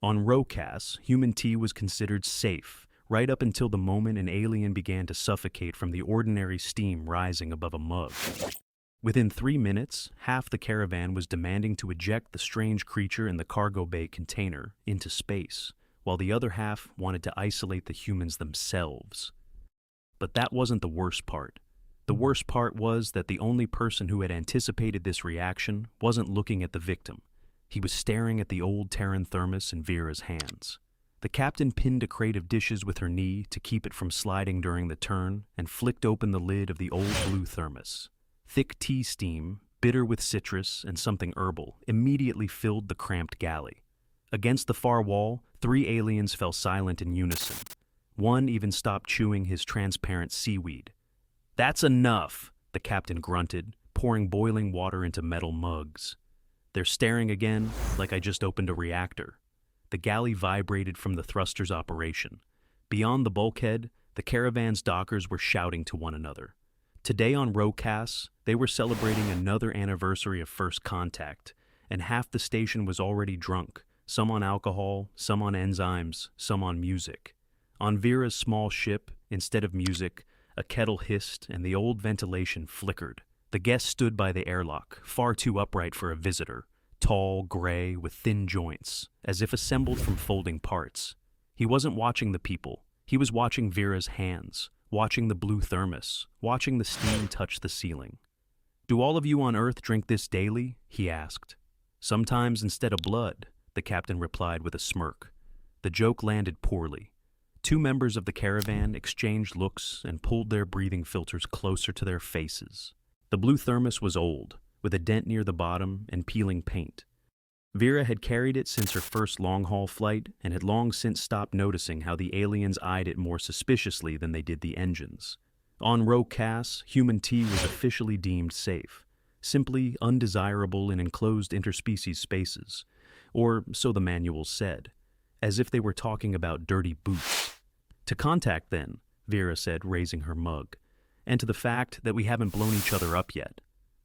On Ro-Kass, HumanTea was considered safe, right up until the moment an alien began to suffocate from the ordinary steam rising above a mug. Within 3 minutes, half the caravan was demanding to eject the strange creature in the cargo bay container into space, while the other half wanted to isolate the humans themselves. But that wasn't the worst part. The worst part was that the only person who had anticipated this reaction wasn't looking at the victim. He was staring at the old Terran thermos in Vera's hands. The captain pinned a crate of dishes with her knee to keep it from sliding during the turn and flicked open the lid of the old blue thermos. Thick tea steam, bitter with citrus and something herbal, immediately filled the cramped galley. Against the far wall, 3 aliens fell silent in unison. One even stopped chewing his transparent seaweed. "That's enough," the captain grunted, pouring boiling water into metal mugs. "They're staring again, like I just opened a reactor." The galley vibrated from the thruster's operation. Beyond the bulkhead, the caravan's dockers were shouting to one another. Today on Ro-Kass, they were celebrating another anniversary of FirstContact, and half the station was already drunk, some on alcohol, some on enzymes, some on music. On Vera's small ship, instead of music, a kettle hissed and the old ventilation flickered. The guest stood by the airlock, far too upright for a visitor, tall, gray, with thin joints, as if assembled from folding parts. He wasn't watching the people. He was watching Vera's hands, watching the blue thermos, watching the steam touch the ceiling. "Do all of you on Earth drink this daily?" he asked. "Sometimes instead of blood," the captain replied with a smirk. The joke landed poorly. 2 members of the caravan exchanged looks and pulled their breathing filters closer to their faces. The blue thermos was old, with a dent near the bottom and peeling paint. Vera had carried it since her first long-haul flight and had long since stopped noticing how the aliens eyed it more suspiciously than they did the engines. On Ro-Kass, HumanTea was officially deemed safe, simply undesirable in enclosed interspecies spaces, or so the manuals said, as if they were talking about dirty boots. "To contact, then," Vera said, raising her mug, "and to the fact that we haven't blown each other up yet."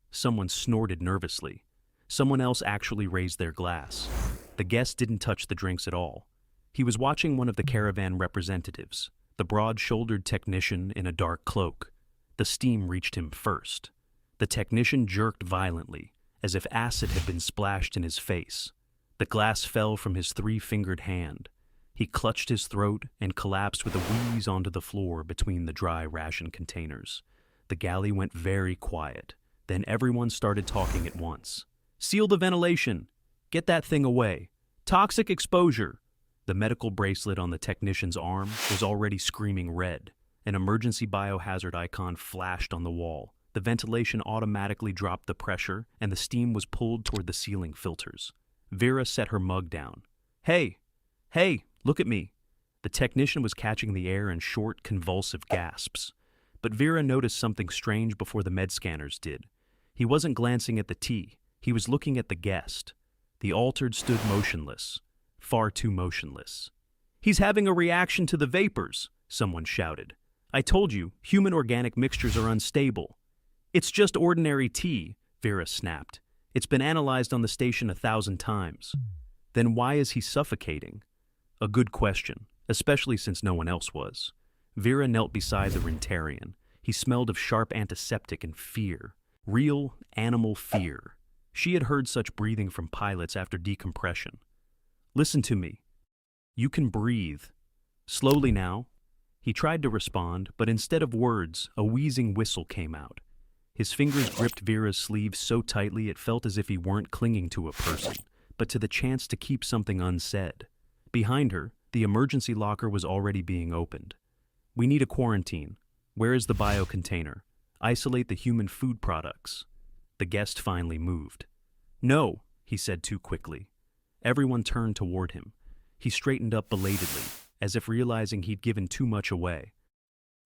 Someone snorted nervously. Someone else actually raised their glass. The guest didn't touch the drinks at all. He was watching one of the caravan representatives, the broad-shouldered technician in a dark cloak. The steam reached him first. The technician jerked violently, as if acid had been splashed in his face. The glass fell from his 3-fingered hand. He clutched his throat and collapsed with a wheeze onto the floor between the dry ration containers. The galley went very quiet. Then everyone started talking at once. "Seal the ventilation! Get that thing away! Toxic exposure!" The medical bracelet on the technician's arm was already screaming red. An emergency biohazard icon flashed on the wall. The ventilation automatically dropped the pressure, and the steam was pulled toward the ceiling filters. Vera set her mug down. "Hey! Hey! Look at me!" The technician was catching the air in short, convulsive gasps. But Vera noticed something strange before the med scanners did. He wasn't glancing at the tea. He was looking at the guest. The altered stood motionless, far too motionless. "He's having a reaction to the vapors," someone shouted. "I told you, human organic mixtures are unstable." "It's just ordinary tea," Vera snapped. "It's been analyzed on the station 1,000 times." "Then why is he suffocating?" A good question, especially since no one else was. Vera knelt beside the Rentarian. He smelled of sharp antiseptic and fear. Real, animal fear. She had heard such breathing from pilots after decompression. "Listen to me. You can breathe. Slowly now." He tried to respond, but instead of words, a wheezing whistle came out. His fingers gripped Vera's sleeve so tightly it felt as if he weren't clinging to a person, but to the chance to keep something unsaid. Behind her, the emergency locker was already being opened. "We need a quarantine. Where is the bio container? Isolate the human food products." The guest finally moved. "No," he said too quickly. Everyone turned toward him. He straightened up belatedly, as if realizing he'd given too much away.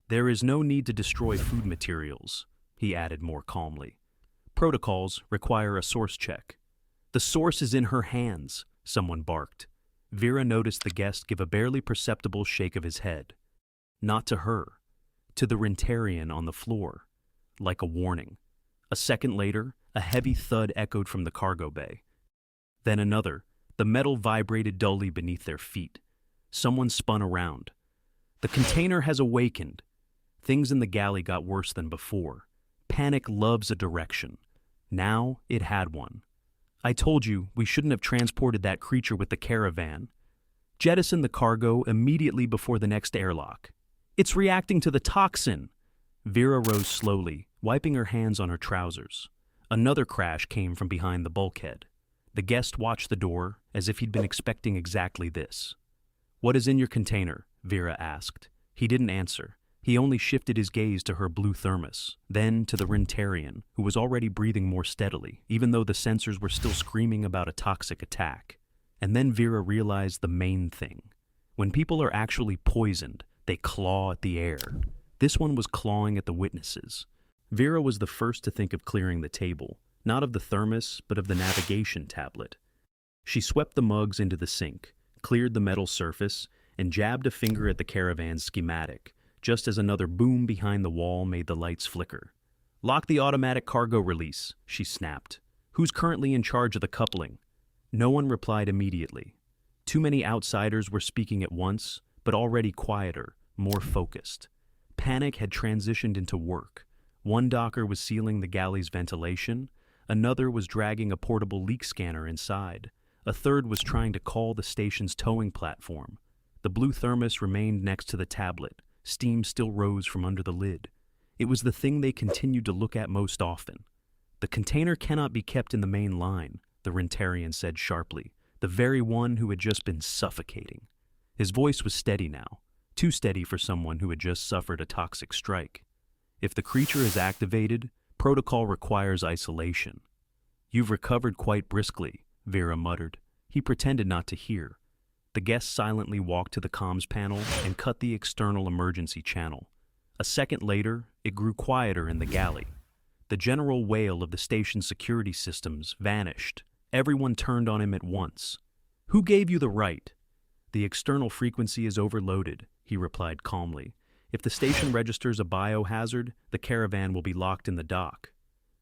"There is no need to destroy food materials," he added more calmly. "Protocols require a source check." "The source is in her hands," someone barked. Vera noticed the guest give a barely perceptible shake of his head. Not to her, to the Rentarian on the floor, like a warning. A second later, a heavy thud echoed from the cargo bay. Then another, The metal vibrated dully beneath their feet. Someone spun around. The container has awakened. Things in the galley got worse than before. Panic loves a direction. Now it had one. I told you we shouldn't have transported that creature with the caravan. Jettison the cargo immediately before the next airlock. It's reacting to the toxin. Vera rose slowly, wiping her hands on her trousers. Another crash came from behind the bulkhead. The guest watched the door as if he'd been expecting exactly this. "What is in your container?" Vera asked. He didn't answer. He only shifted his gaze to her blue thermos, then to the Rentarian, who was already breathing more steadily, even though the sensors were still screaming about a toxic attack. And then Vera realized the main thing. When people are actually poisoned, they claw at the air. This one was clawing at the witnesses. Vera was the first to think of clearing the table, not of the thermos, but of the navigation tablet. She swept the mugs into the sink, cleared the metal surface, and jabbed a finger at the caravan's schematic, just as another boom behind the wall made the lights flicker. "Lock the automatic cargo release," she snapped. "Who's currently in charge of the coupling?" No one replied immediately. Too many outsiders were speaking at once, but already quieter, more focused. Panic had transitioned into work. One docker was sealing the galley's ventilation, another was dragging a portable leak scanner inside, a third was trying to call the station's towing platform. The blue thermos remained next to the tablet. Steam still rose from under the lid. It was the thing they continued to look at most often. "The container cannot be kept in the main line," the Rentarian said sharply, the very one who had just been suffocating. His voice was steady now, too steady for someone who had just suffered a toxic strike. "If the creature is activated, protocol requires isolation." "You've recovered quite briskly," Vera muttered. He pretended not to hear. The guest silently walked to the comms panel and cut the external emergency channel. A second later, it grew quieter in the galley. The general wail of the station's security systems vanished. Everyone turned on him at once. "Who gave you the right?" "The external frequency is overloaded," he replied calmly. "If the station registers a biohazard, the caravan will be locked in the dock."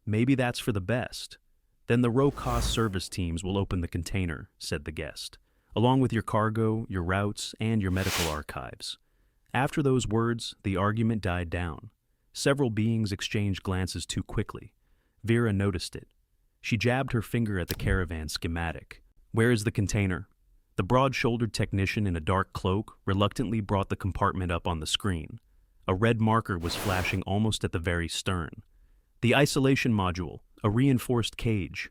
"Maybe that's for the best." "Then the Ro-Kass service teams will open the container," said the guest, "along with your cargo, your routes, and your medical archives." After those words, the argument died down. Several beings exchanged glances too quickly. Vera noticed it. She jabbed her finger at the caravan schematic. "Where is the container?" The broad-shouldered technician in a dark cloak reluctantly brought the compartment up on the screen. A red marker was flashing almost at the very stern. "The isolation module, a reinforced cage.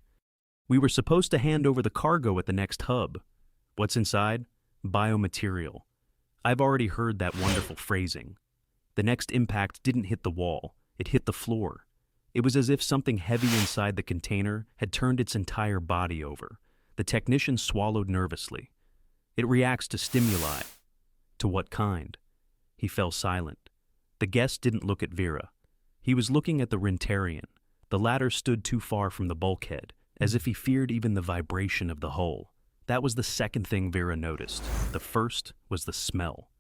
We were supposed to hand over the cargo at the next hub." "What's inside?" "Biomaterial." I've already heard that wonderful phrasing. The next impact didn't hit the wall, it hit the floor. It was as if something heavy inside the container had turned its entire body over. The technician swallowed nervously. "It reacts to stimuli." "To what kind?" He fell silent. The guest didn't look at Vera. He was looking at the Rentarian. The latter stood too far from the bulkhead, as if he feared even the vibration of the hull. That was the second thing Vera noticed. The first was the smell.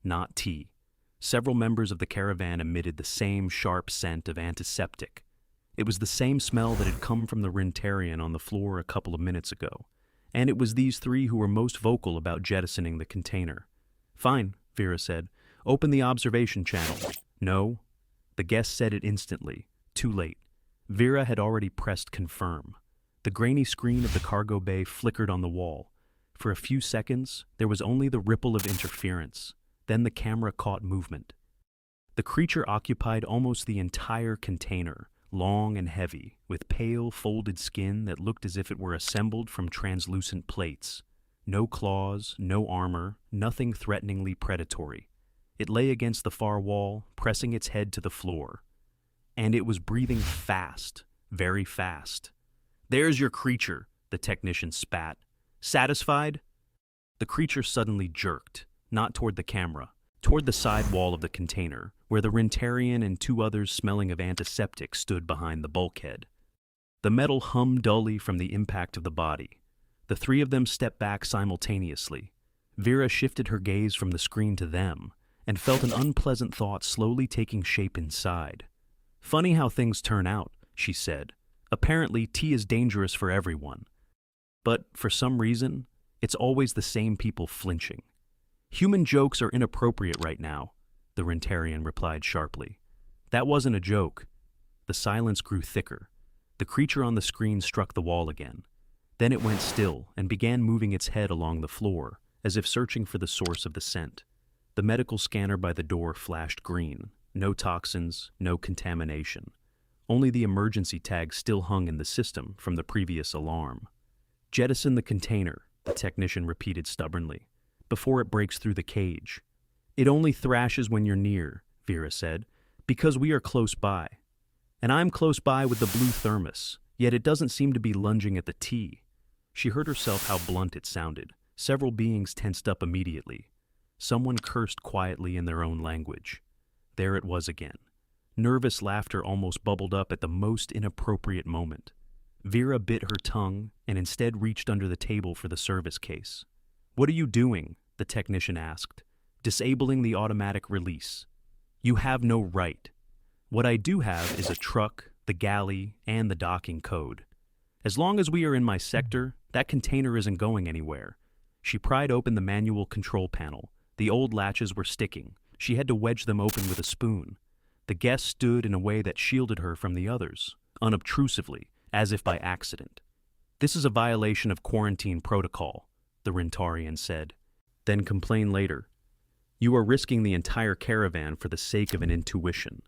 Not tea. Several members of the caravan emitted the same sharp scent of antiseptic. It was the same smell that had come from the Rentarian on the floor a couple of minutes ago. And it was these three who were most vocal about jettisoning the container. "Fine," Vera said. "Open the observation channel." "No." The guest said it instantly. Too late. Vera had already pressed confirm. The grainy screen of the cargo bay flickered on the wall. For a few seconds, there was only the ripple of interference. Then the camera caught movement. The creature occupied almost the entire container, long and heavy, with pale, folded skin that looked as if it were assembled from translucent plates. No claws, no armor, nothing threateningly predatory. It lay against the far wall, pressing its head to the floor. And it was breathing fast, very fast. "There's your creature," the technician spat. "Satisfied?" The creature suddenly jerked, not toward the camera, toward the side wall of the container, where the Rentarian and two others smelling of antiseptic stood behind the bulkhead. The metal hummed dully from the impact of the body. The three of them stepped back simultaneously. Vera shifted her gaze from the screen to them, and felt an unpleasant thought slowly taking shape inside. "Funny how things turn out," she said. "Apparently, tea is dangerous for everyone. But, for some reason, It's always the same people flinching. Human jokes are inappropriate right now, the Rentarian replied sharply. That wasn't a joke. The silence grew thicker. The creature on the screen struck the wall again. Then it went still and began moving its head along the floor, as if searching for the source of the scent. The medical scanner by the door flashed green. No toxins, no contamination. Only the emergency tag still hung in the system from the previous alarm. Jettison the container, the technician repeated stubbornly, before it breaks through the cage. It only thrashes when you're near, Vera said, because we are close by. And I'm close by with the blue thermos, yet it doesn't seem to be lunging at the tea. She heard herself how blunt it sounded. Several beings tensed up immediately. Someone cursed quietly in their own language. There it was again. Nervous laughter almost bubbled up at the most inappropriate moment. Vera bit her tongue and instead reached under the table for the service case. "What are you doing?" the technician asked. "Disabling the automatic release. You have no right. What I do have is a truck, the galley, and the docking code. As long as we are in my sector, that container isn't going anywhere." She pried open the manual control panel. The old latches were sticking. She had to wedge them open with a spoon. The guest stood in a way that shielded her from the others, unobtrusively, as if by accident. "This is a violation of quarantine protocol," the Rentarian said. "Then complain later. You are risking the entire caravan for the sake of an intuition."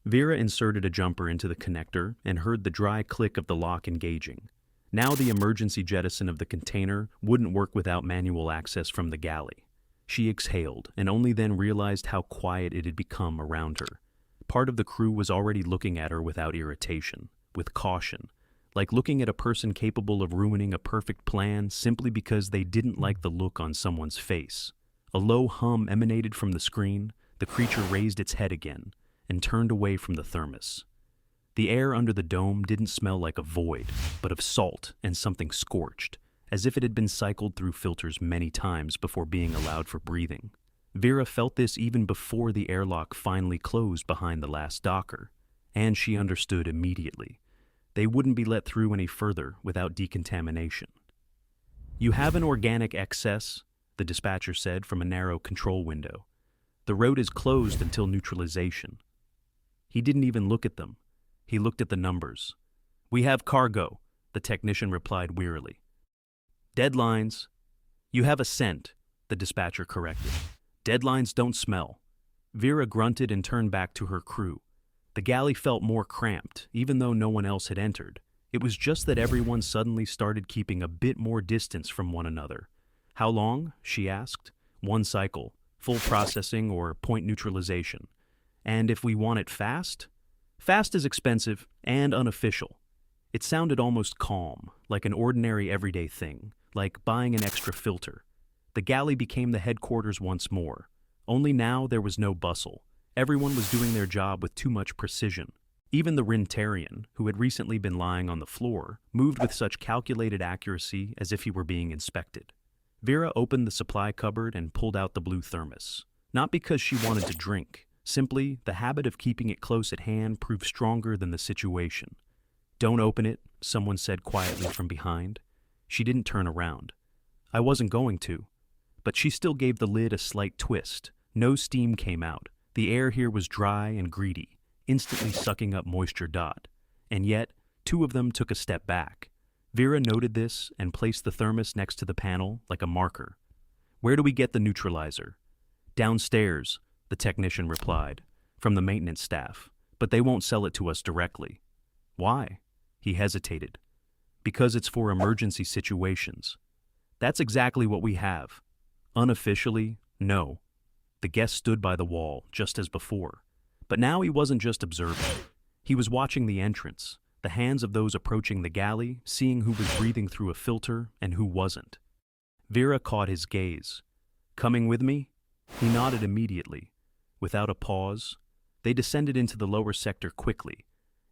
Vera inserted a jumper into the connector and heard the dry click of the lock engaging. Now the emergency jettison of the container wouldn't work without manual access from the galley. She exhaled and only then realized how quiet it had become around her. Part of the crew was already looking at her without irritation, with caution, like looking at a person capable of ruining a perfect plan simply because they didn't like the look on someone's face. A low hum emanated from the screen. The creature raised its head again and turned away from the thermos. The air under the dome didn't smell like a void, but of salt and something scorched, as if it had been cycled through filters many times before being allowed for breathing. Vera felt this even before the airlock finally closed behind the last docker, and she understood immediately. They wouldn't be let through any further without decontamination. "You have an organic excess," the dispatcher said from a narrow control window. "The road is closed until neutralization." He didn't even look at them. He looked at the numbers. "We have cargo," the technician replied wearily. "Deadlines." "You have a scent," the dispatcher corrected. "Deadlines don't smell." Vera grunted and turned back to her crew. The galley felt more cramped, even though no one else had entered. It was just that everyone suddenly started keeping a bit more distance from one another. "How long?" she asked. "One cycle, full processing or point neutralization. And if we want it fast?" "Fast is expensive and unofficial." It sounded almost calm, like an ordinary everyday thing, like buying an extra filter. The galley became the headquarters once more. Only now there was no bustle. Everyone was doing their job with too much precision. Even the Rentarian, who had recently been lying on the floor, moved with such calculated accuracy as if he were being inspected. Vera opened the supply cupboard and pulled out the blue thermos. Not because she wanted to drink. Simply, the habit of keeping it close at hand proved stronger than the situation. "Don't open it," someone said quietly from behind. She didn't turn around. "I wasn't going to." But she still gave the lid a slight twist. No steam came out. The air here was dry and greedy, instantly sucking up moisture. And yet, two of them took a step back. Vera noted this and placed the thermos next to the panel like a marker. "Where do we get the neutralizer?" "Downstairs," the technician replied, "from the maintenance staff. But they won't sell it to us directly." "Why?" He hesitated. "Because it's for emergency situations." "That's exactly what we have." "Unofficially, no." The guest stood by the wall, just as before. But now he wasn't just observing. He was watching the entrance, the hands of those approaching the galley, seeing who was breathing through a filter and who wasn't. Vera caught his gaze. "Coming with me?" He nodded immediately. Without a pause, they descended into the lower sector quickly.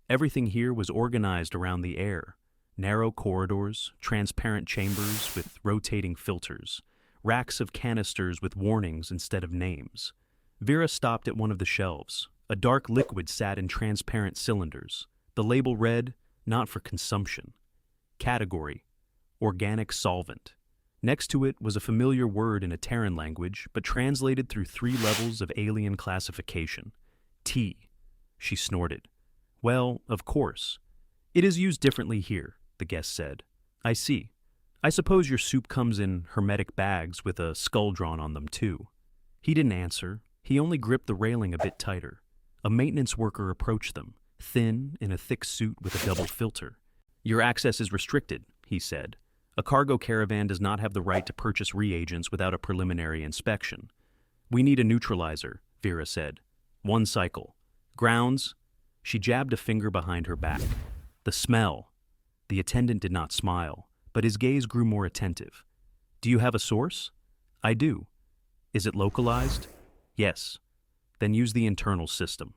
Everything here was organized around the air. Narrow corridors, transparent chambers with rotating filters, racks of canisters with warnings instead of names. Vera stopped at one of the shelves. A dark liquid sat in transparent cylinders. The label read, "Not for consumption." Category: organic solvent. Next to it was a familiar word in a Terran language, but translated through 3 levels of alien classification. T. She snorted. Well, of course. It is used differently here, the guest said. I see. I suppose your soup comes in hermetic bags with a skull drawn on them, too. He didn't answer. He only gripped the railing a bit tighter. A maintenance worker approached them, thin, in a thick suit with a double filter. Your access is restricted, he said. A cargo caravan does not have the right to purchase reagents without a preliminary inspection. We need a neutralizer, Vera said. 1 cycle. Grounds? She jabbed a finger behind her back. The smell. The attendant did not smile, but his gaze grew more attentive. Do you have a source? I do. Is it localized? Yes. Then use the internal system.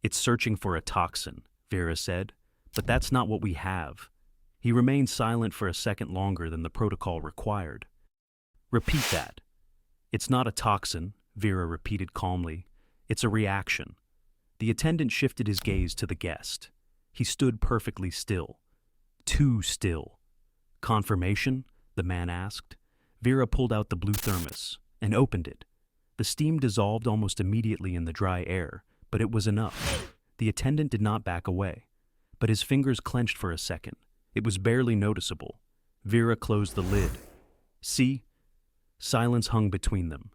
It's searching for a toxin, Vera said, but that's not what we have. He remained silent for a second longer than the protocol required. Repeat that. It's not a toxin, Vera repeated calmly. It's a reaction. The attendant shifted his gaze to the guest. He stood perfectly still. Too still. Confirmation? The man asked. Vera pulled out the blue thermos and opened it. The steam dissolved almost immediately in the dry air, but it was enough. The attendant did not back away, but his fingers clenched for a second. It was barely noticeable. Vera closed the lid. See? Silence hung between them.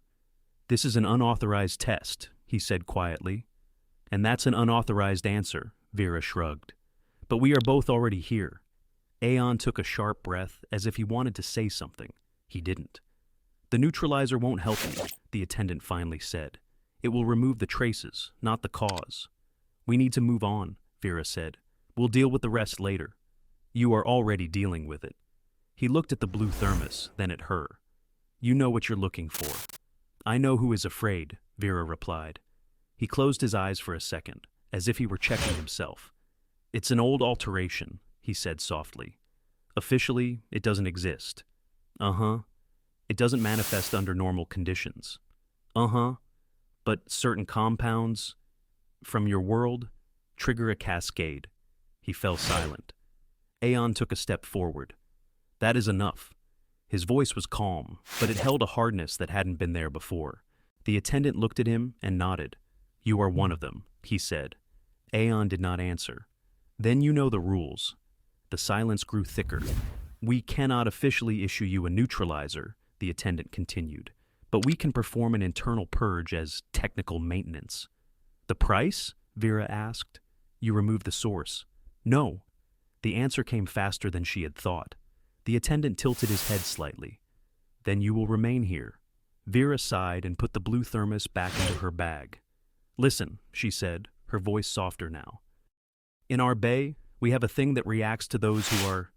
This is an unauthorized test, he said quietly. And that's an unauthorized answer, Vera shrugged. But we are both already here. Aeon took a sharp breath as if he wanted to say something. He didn't. The neutralizer won't help you, the attendant finally said. It will remove the traces, not the cause. We need to move on, Vera said. We'll deal with the rest later. You are already dealing with it. He looked at the blue thermos, then at her. You know what you're looking for. I know who is afraid, Vera replied. He closed his eyes for a second, as if he were checking himself. It's an old alteration, he said softly. Officially, it doesn't exist. Uh-huh. It doesn't manifest under normal conditions. Uh-huh. But certain compounds from your world trigger a cascade. He fell silent. Aeon took a step forward. That is enough. His voice was calm, but it held a hardness that hadn't been there before. The attendant looked at him and nodded. You are one of them, he said. Aeon did not answer. Then you know the rules. The silence grew thicker. We cannot officially issue you a neutralizer, the attendant continued, but we can perform an internal purge as technical maintenance. The price? Vera asked. You remove the source. No. The answer came faster than she had thought. The attendant tilted his head slightly. Then you will remain here. Vera sighed and put the blue thermos back into her bag. Listen, she said, her voice softer now. In our bay, we have a thing that reacts to those who are,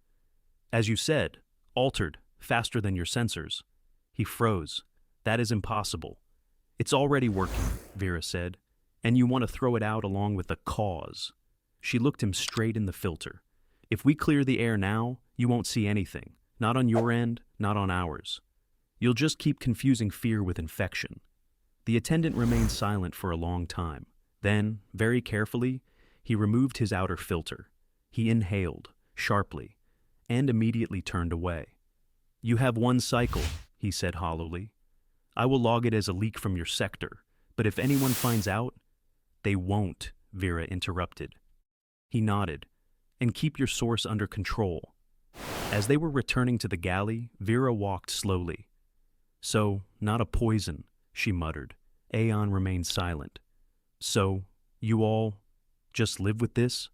as you said, altered, faster than your sensors. He froze. That is impossible. It's already working, Vera said, and you want to throw it out along with the cause. She looked him straight in the filter. If we clear the air now, you won't see anything. Not on your end, not on ours. You'll just keep confusing fear with infection. The attendant remained silent for a long time. Then, very carefully, he removed his outer filter. He inhaled, sharply, and immediately turned away. You have 1 cycle, he said hollowly. I will log it as a leak from your sector, but if anyone finds out, they won't, Vera interrupted. He nodded. And keep your source under control. As they were returning to the galley, Vera walked slowly. So, not a poison, she muttered. Aeon remained silent. So, you all just live with this?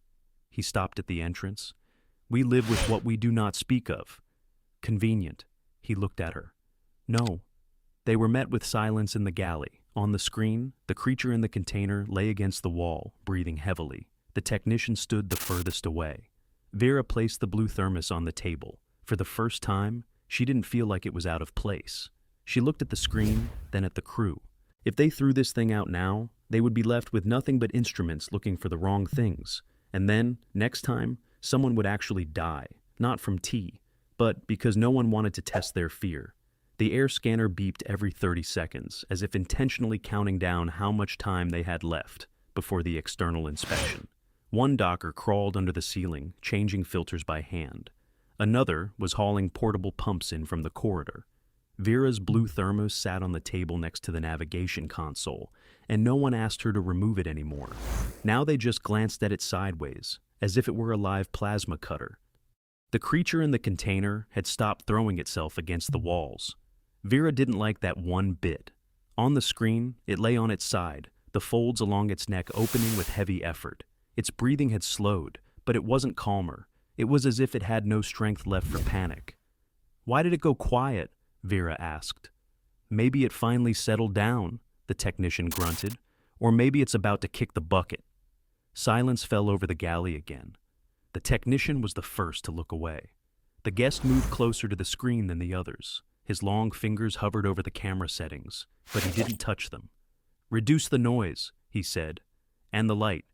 He stopped at the entrance. We live with what we do not speak of. Convenient. He looked at her. No. They were met with silence in the galley. On the screen, the creature in the container lay against the wall, breathing heavily. The technician stood the furthest away. Vera placed the blue thermos on the table. For the first time, she didn't feel like it was out of place. She looked at the screen, then at the crew. If they threw this thing out now, they would be left with nothing but instruments looking for the wrong things. And then, next time, someone would actually die. Not from tea, but because no one wanted to test their fear. The air scanner beeped every 30 seconds, as if intentionally counting down how much time they had left before the external inspection. One docker crawled under the ceiling, changing filters by hand. Another was hauling portable pumps in from the corridor. Vera's blue thermos sat on the table next to the navigation console, and no one asked her to remove it anymore. Now they just glanced at it sideways, as if it were a live plasma cutter. The creature in the container had stopped throwing itself against the walls. Vera didn't like that one bit. On the screen, it lay on its side, the folds along its neck opening with heavy effort. Its breathing had slowed, but it wasn't calmer. It was as if it had no strength left for panic. "Why did it go quiet?" Vera asked. "Maybe it finally settled down," the technician grunted. "Or maybe it's about to kick the bucket." Silence fell over the galley again. The technician was the first to look away. The guest moved closer to the screen than the others. His long fingers hovered over the camera settings, but he didn't touch them. "Reduce the noise," he said, "and the light."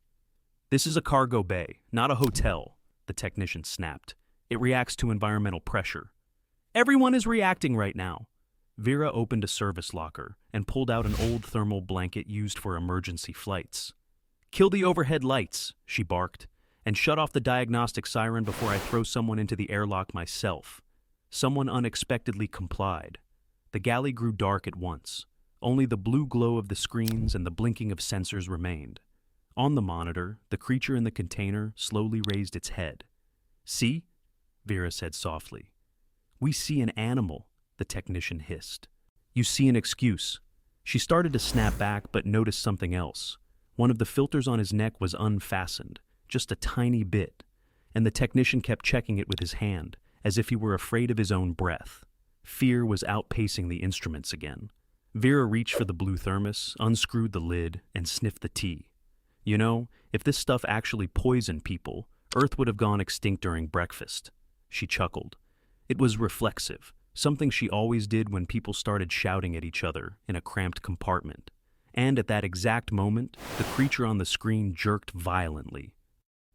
"This is a cargo bay, not a hotel," the technician snapped. "It reacts to environmental pressure." "Everyone is reacting right now." Vera opened a service locker and pulled out an old thermal blanket used for emergency flights. "Kill the overhead lights," she barked, "and shut off the diagnostic siren before I throw someone into the airlock myself." Someone unexpectedly complied. The galley grew dark at once. Only the blue glow of the screens and the blinking of sensors remained. On the monitor, the creature in the container slowly raised its head. "See?" Vera said softly. "We see an animal," the technician hissed. "You see an excuse." She started to snap back but noticed something else. One of the filters on his neck was unfastened, just a tiny bit, and the technician kept checking it with his hand, as if he were afraid of his own breath. Fear was outpacing the instruments again. Vera reached for the blue thermos, unscrewed the lid, and sniffed the tea. "You know, if this stuff actually poisoned people, Earth would have gone extinct during breakfast." She chuckled. It was reflexive, something she always did when people started shouting at each other in a cramped compartment. And at that exact moment, the creature on the screen jerked violently.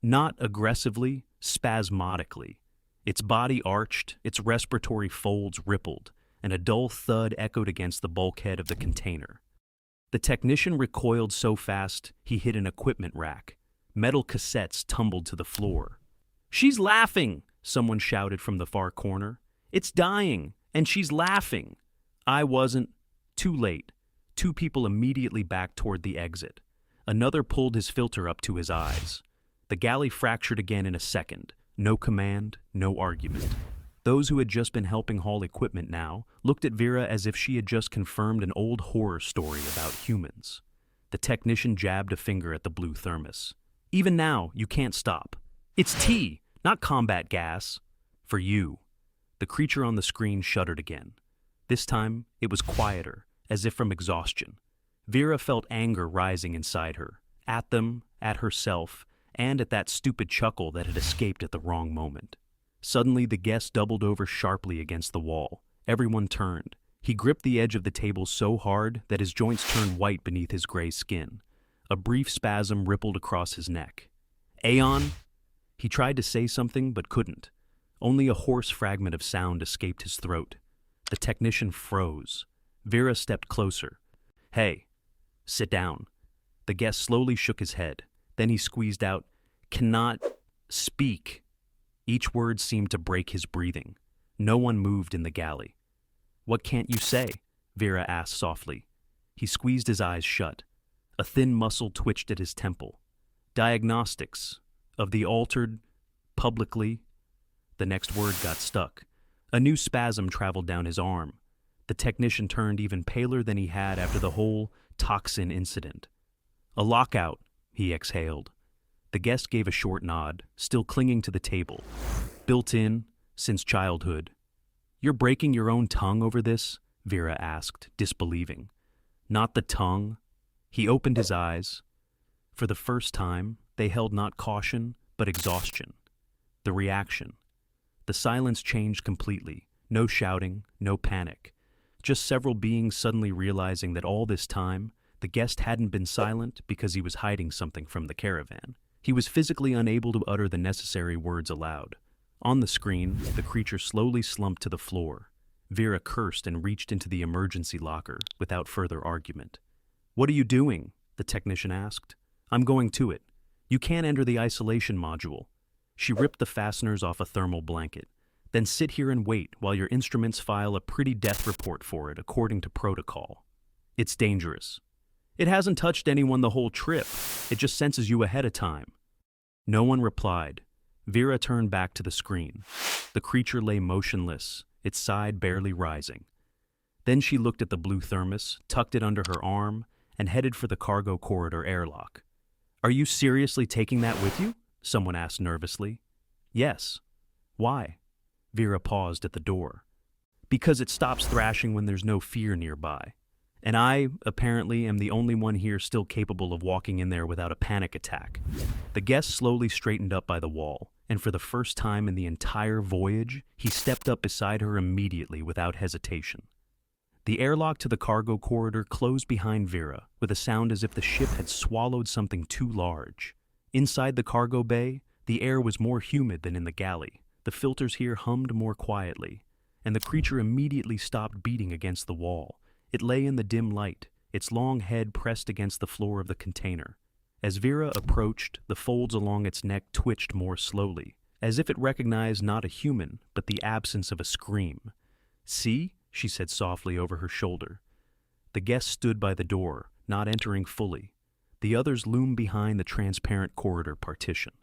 Not aggressively, spasmodically. Its body arched, its respiratory folds rippled, and a dull thud echoed against the bulkhead of the container. The technician recoiled so fast, he hit an equipment rack. Metal cassettes tumbled to the floor. "She's laughing!" someone shouted from the far corner. "It's dying, and she's laughing!" I wasn't. Too late. Two people immediately backed toward the exit. Another pulled his filter up to his eyes. The galley fractured again in a second. No command, no argument. Those who had just been helping haul equipment now looked at Vera as if she had just confirmed an old horror story about humans. The technician jabbed a finger at the blue thermos. "Even now, you can't stop. It's tea, not combat gas. For you." The creature on the screen shuddered again. This time, it was quieter, as if from exhaustion. Vera felt anger rising inside her, at them, at herself, and at that stupid chuckle that had escaped at the wrong moment. Suddenly, the guest doubled over sharply against the wall. Everyone turned. He gripped the edge of the table so hard that his joints turned white beneath his gray skin. A brief spasm rippled across his neck. "Aeon?" He tried to say something, but couldn't. Only a hoarse fragment of sound escaped his throat. The technician froze. Vera stepped closer. "Hey, sit down." The guest slowly shook his head. Then he squeezed out, "Cannot speak." Each word seemed to break his breathing. No one moved in the galley. "What can't you say?" Vera asked softly. He squeezed his eyes shut. A thin muscle twitched at his temple. "Diagnostics of the altered, publicly." The next word got stuck. A new spasm traveled down his arm. The technician turned even paler than he had after the whole toxin incident. "A lockout," he exhaled. The guest gave a short nod, still clinging to the table. "Built in, since childhood." "You're breaking your own tongue over this?" Vera asked, disbelieving. "Not the tongue." He opened his eyes. For the first time, they held not caution, but exhaustion. The reaction. The silence changed completely. No shouting, no panic. Just several beings suddenly realizing that all this time, the guest hadn't been silent because he was hiding something from the caravan. He was physically unable to utter the necessary words aloud. On the screen, the creature slowly slumped to the floor. Vera cursed and reached into the emergency locker without further argument. "What are you doing?" the technician asked. "I'm going to it. You can't enter the isolation module." She ripped the fasteners off a thermal blanket. Then sit here and wait while your instruments file a pretty death report for it according to protocol. It's dangerous. It hasn't touched anyone the whole trip. It just senses you ahead of time." No one replied. Vera turned back to the screen. The creature lay motionless, its side barely rising. Then she looked at the blue thermos, tucked it under her arm, and headed for the cargo corridor airlock. "Are you seriously taking that with you?" someone asked nervously. "Yes." "Why?" Vera paused at the door. "Because it stops thrashing when there's no fear nearby. And I, apparently, am the only one here still capable of walking in there without a panic attack." The guest slowly straightened up by the wall, and for the first time in the entire voyage, he stepped up beside her immediately without hesitation. The airlock to the cargo corridor closed behind Vera, with a sound as if the ship had swallowed something too large. Inside the cargo bay, the air was more humid than in the galley. The filters here hummed more quietly, and the creature immediately stopped beating against the wall. It lay in the dim light, its long head pressed against the floor of the container. As Vera approached, the folds along its neck twitched more slowly, as if it recognized not a human, but the absence of a scream. "See?" she said softly over her shoulder. The guest stood by the door, not entering fully. The others loomed behind the transparent corridor partition.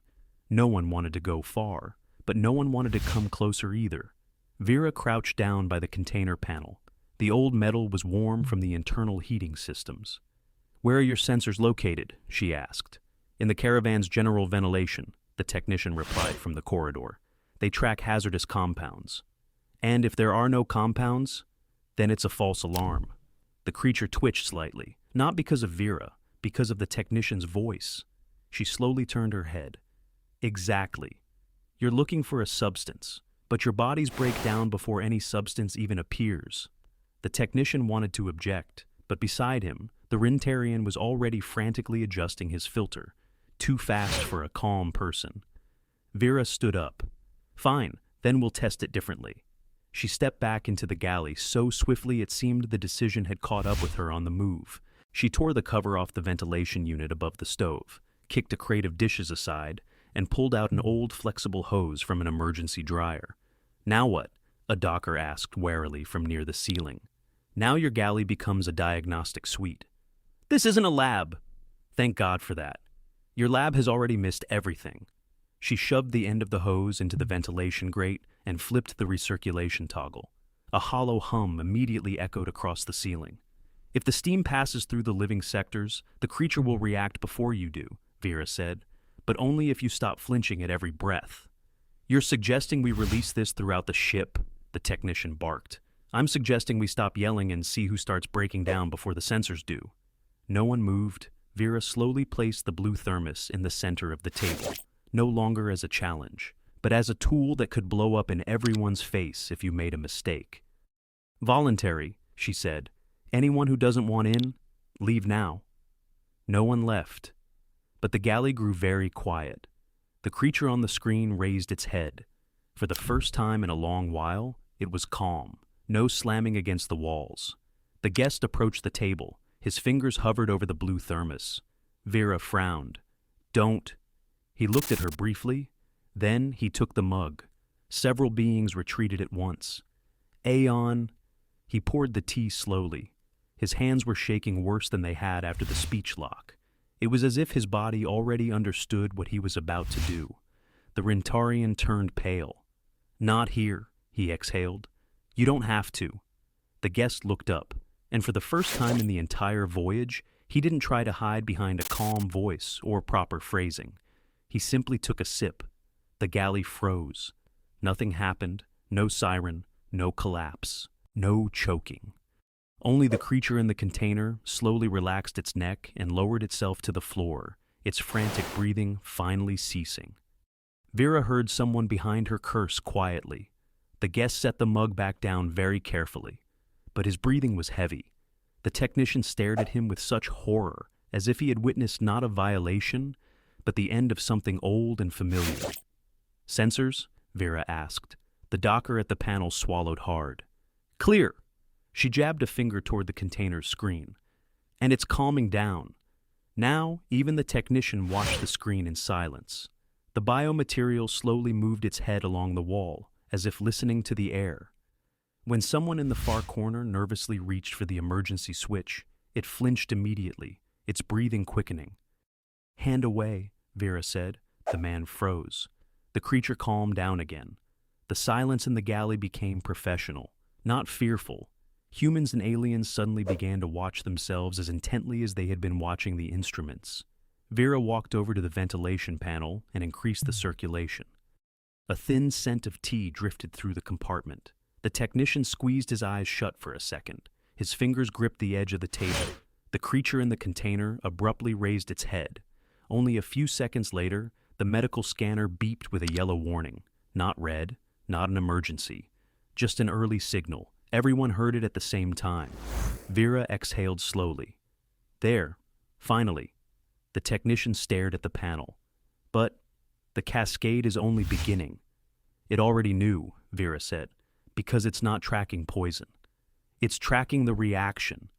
No one wanted to go far, but no one wanted to come closer either. Vera crouched down by the container panel. The old metal was warm from the internal heating systems. "Where are your sensors located?" she asked. "In the caravan's general ventilation," the technician replied from the corridor. "They track hazardous compounds. And if there are no compounds, then it's a false alarm." The creature twitched slightly, not because of Vera, because of the technician's voice. She slowly turned her head. "Exactly. You're looking for a substance, but your bodies break down before any substance even appears." The technician wanted to object, but beside him, the Rintarian was already frantically adjusting his filter, too fast for a calm person. Vera stood up. "Fine, then we'll test it differently." She stepped back into the galley so swiftly it seemed the decision had caught up with her on the move. She tore the cover off the ventilation unit above the stove, kicked a crate of dishes aside, and pulled out an old flexible hose from an emergency dryer. "Now what?" a docker asked warily from near the ceiling. "Now your galley becomes a diagnostic suite." "This isn't a lab." "Thank God for that. Your lab has already missed everything." She shoved the end of the hose into the ventilation grate and flipped the recirculation toggle. A hollow hum immediately echoed across the ceiling. "If the steam passes through the living sectors, the creature will react before you do," Vera said, "but only if you stop flinching at every breath." "You're suggesting we release this throughout the ship?" the technician barked. "I'm suggesting we stop yelling and see who starts breaking down before the sensors do." No one moved. Vera slowly placed the blue thermos in the center of the table, no longer as a challenge, but as a tool that could blow up in everyone's face if you made a mistake. "Voluntary," she said. "Anyone who doesn't want in, leave now." No one left, but the galley grew very quiet. The creature on the screen raised its head. For the first time in a long while, it was calm, no slamming against the walls. The guest approached the table. His fingers hovered over the blue thermos. Vera frowned. "Don't." He looked at her briefly. Then he took the mug. Several beings retreated at once. "Aeon." He poured the tea slowly. His hands were shaking worse than they had after the speech lock. It was as if his body already understood what he was about to do. The Rintarian turned pale. "Not here," he exhaled. "You don't have to." The guest looked up, and for the first time in the entire voyage, he didn't try to hide behind a calm voice or proper phrasing. He simply took a sip. The galley froze. Nothing happened, no siren, no collapse, no choking. Only the creature in the container slowly relaxed its neck and lowered itself to the floor, its frantic breathing finally ceasing. Vera heard someone behind her curse quietly. The guest set the mug back down very carefully, but his breathing was heavy. The technician stared at him with such horror, as if he had witnessed not a violation, but the end of something old and familiar. "Sensors?" Vera asked. The docker at the panel swallowed hard. "Clear." She jabbed a finger toward the container's screen. "And it's calming down." Now, even the technician watched the screen in silence. The biomaterial slowly moved its head along the wall, as if listening to the air. When someone in the far corner nervously reached for the emergency switch, it flinched immediately, its breathing quickening. "Hand away," Vera said. The man froze. The creature calmed down again. The silence in the galley became professional, not fearful. Humans and aliens suddenly began to watch themselves as intently as they had been watching the instruments. Vera walked over to the ventilation panel and increased the circulation. A thin scent of tea drifted through the compartment. The technician squeezed his eyes shut for a second. His fingers gripped the edge of the table. The creature in the container abruptly raised its head. Only a few seconds later, the medical scanner beeped with a yellow warning. Not red, not an emergency, just an early signal. Everyone heard it at the same time. Vera exhaled slowly. There, finally. The technician stared at the panel. But the cascade is only beginning. It already knew, Vera said, because it's not tracking poison. It's tracking the reaction.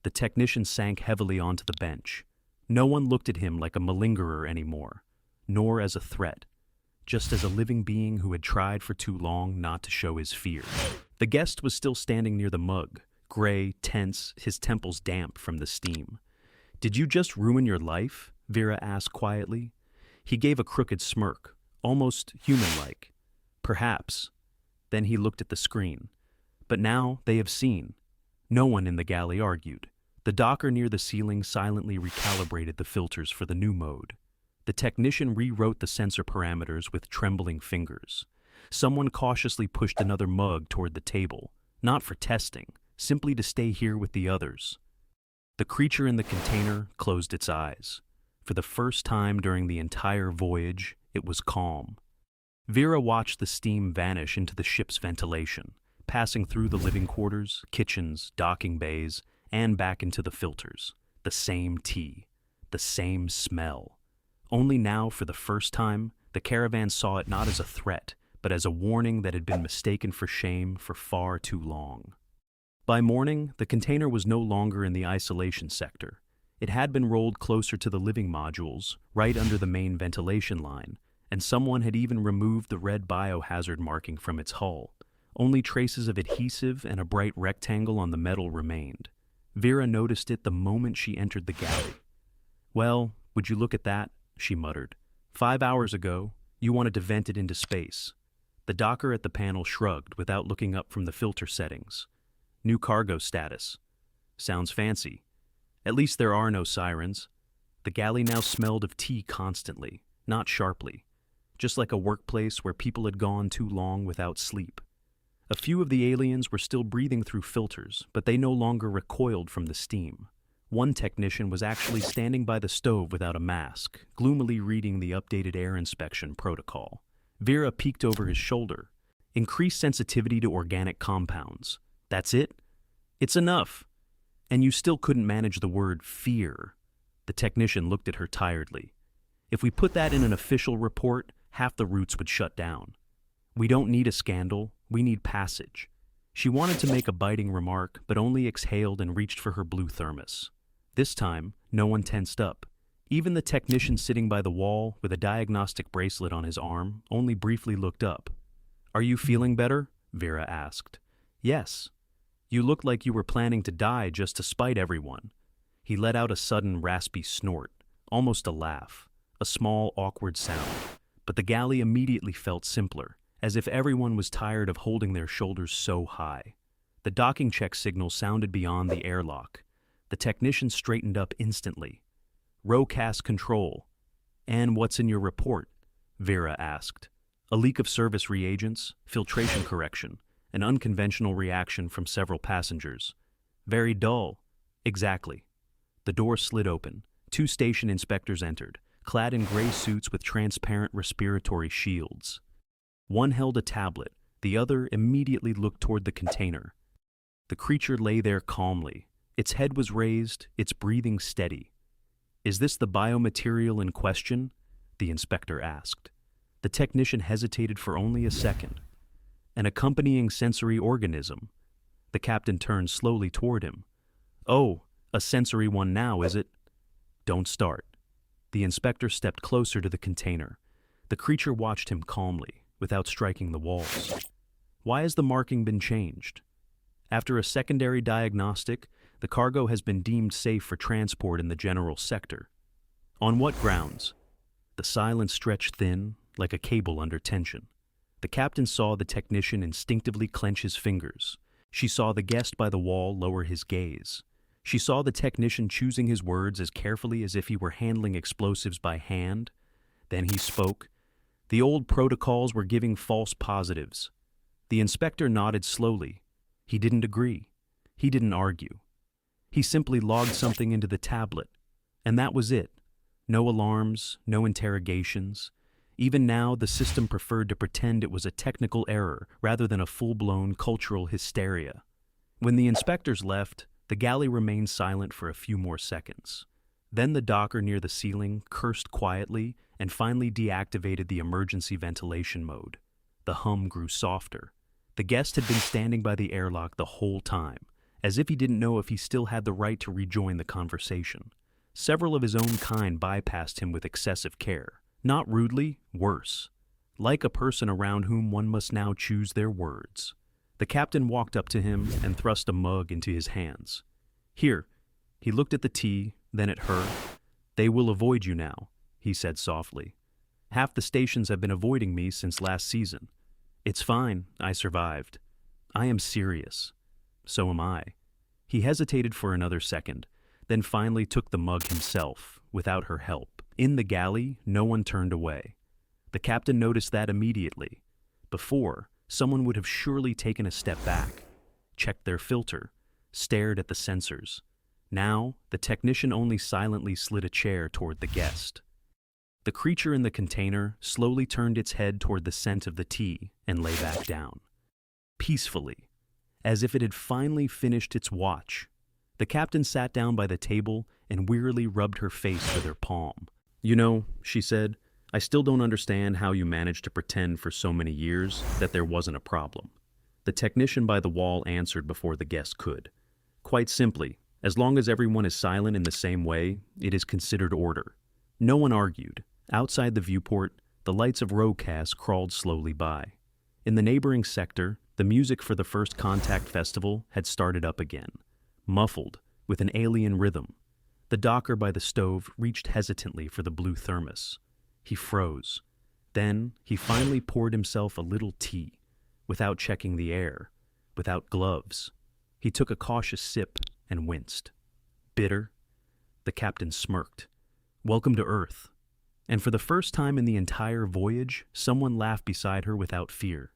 The technician sank heavily onto the bench. No one looked at him like a malingerer anymore, nor as a threat, just as a living being who had tried for too long not to show his fear. The guest was still standing near the mug, gray, tense, his temples damp from the steam. "Did you just ruin your life?" Vera asked quietly. He gave a crooked smirk, almost human-like. "Perhaps." Then he looked at the screen. "But now they have seen." No one in the galley argued. The docker near the ceiling silently recalibrated the filters for the new mode. The technician rewrote the sensor parameters with trembling fingers. Someone cautiously pushed another mug toward the table, not for testing, simply to stay here with the others. The creature in the container closed its eyes. For the first time during the entire voyage, it was calm. Vera watched the steam vanish into the ship's ventilation, passing through the living quarters, kitchens, docking bays, and back into the filters. The same tea, the same smell. Only now, for the first time, the caravan saw it not as a threat, but as a warning that had been mistaken for shame for far too long. By morning, the container was no longer in the isolation sector. It had been rolled closer to the living modules, right under the main ventilation line, and someone had even removed the red biohazard marking from its hull. Only traces of adhesive and a bright rectangle on the metal remained. Vera noticed it the moment she entered the galley. "Well, would you look at that?" she muttered. 5 hours ago, you wanted to vent it into space." The docker at the panel shrugged without looking up from the filter settings. "New cargo status. Sounds fancy. At least there are no sirens." The galley now smelled of tea constantly, not sharply, just like a workplace where people had gone too long without sleep. A few of the aliens were still breathing through filters, but they no longer recoiled from the steam. One technician was actually standing by the stove without a mask, gloomily reading the updated air inspection protocol. Vera peeked over his shoulder. "Increased sensitivity to organic compounds. That's it? It's enough. And you still couldn't manage the word fear." The technician looked at her tiredly. "If we put that in an official report, half the routes would shut down. We don't need a scandal, we need passage." She wanted to make a biting remark, but only exhaled and reached for her blue thermos. This time, no one tensed up. Even the technician sitting by the wall with a diagnostic bracelet on his arm only briefly looked up. "Are you feeling better?" Vera asked. "Yes. You looked like you were planning to die just to spite everyone." He let out a sudden raspy snort, almost a laugh, a small awkward sound. But the galley immediately felt simpler, as if everyone was tired of holding their shoulders so high. The docking check signal sounded beyond the airlock. The technician straightened up instantly. "Ro-Kass control." "And what's in your report?" Vera asked. "A leak of service reagents, filtration correction, an unconventional reaction from several passengers." "Very dull." "Exactly." The door slid open. 2 station inspectors entered, clad in gray suits with transparent respiratory shields. One held a tablet, the other immediately looked toward the container. The creature lay there calmly. Its head was raised, its breathing steady. "Is this the biomaterial in question?" the inspector asked. The technician hesitated for only a second. "An accompanying sensory organism." The captain turned slowly toward him. "Oh, a sensory one now, is it?" "Don't start." The inspector stepped closer to the container. The creature watched him calmly, without striking the walls. Why has the marking been changed? After a secondary diagnostic, the cargo has been deemed safe for transport in the general sector. On what grounds? The silence stretched thin, like a cable under tension. The captain saw the technician instinctively clench his fingers. She saw the guest by the wall lower his gaze. She saw the technician choosing his words as carefully as if he were handling explosives by hand. Then he spoke. The old protocols were giving false positives. The inspector nodded slowly. He didn't agree. He didn't argue. He simply logged something into the tablet. And that was it. No alarms, no interrogations. Even now, the system preferred to pretend it was a technical error rather than a full-blown cultural hysteria. When the inspectors left, the galley remained silent for a few more seconds. Then the docker near the ceiling cursed quietly and finally deactivated the emergency ventilation mode. The hum grew softer. The guest had been standing by the airlock the whole time, as if he didn't know if he still had the right to rejoin the conversation. Several of his own kind bypassed him with excessive care. Not rudely, worse. Like a person around whom one must now choose their words. The captain walked up to him and thrust a mug into his hands. Here. He looked at the tea, then at her. They will avoid you now, he said softly. Half the stations have been avoiding me since last season. It's fine, I survived. I am serious. So am I. He hesitated for another second, then finally took the mug himself, without her help. In the galley, no one turned away. The captain noticed that immediately. Before, someone would have surely taken a step back, checked their filter, stared at the sensors. Now, the technician only silently slid a chair toward the guest. The creature in the container slowly turned its head toward the scent of the tea and lay back down. Peacefully, as if it had finally finished its watch. The captain sat down by the table and wearily rubbed her face with her palm. You know, she said, I still don't understand how you managed to pretend for so many years that there wasn't a problem. The technician by the wall answered before the guest could. Quite simply, as long as everyone is silent in the same way, it is considered order. No one argued. Outside the viewport, the lights of Ro-Kass crawled slowly by. In the neighboring sector, the music for the FirstContact festival had started up again, muffled, with an alien rhythm. The docker by the stove reached hesitantly for the blue thermos. He froze. Then he finally poured himself a little tea, without checking the air, without gloves. He took a cautious sip and winced. Bitter? The captain smirked. Welcome to Earth. And for the first time in the entire voyage, someone laughed beside her without fear.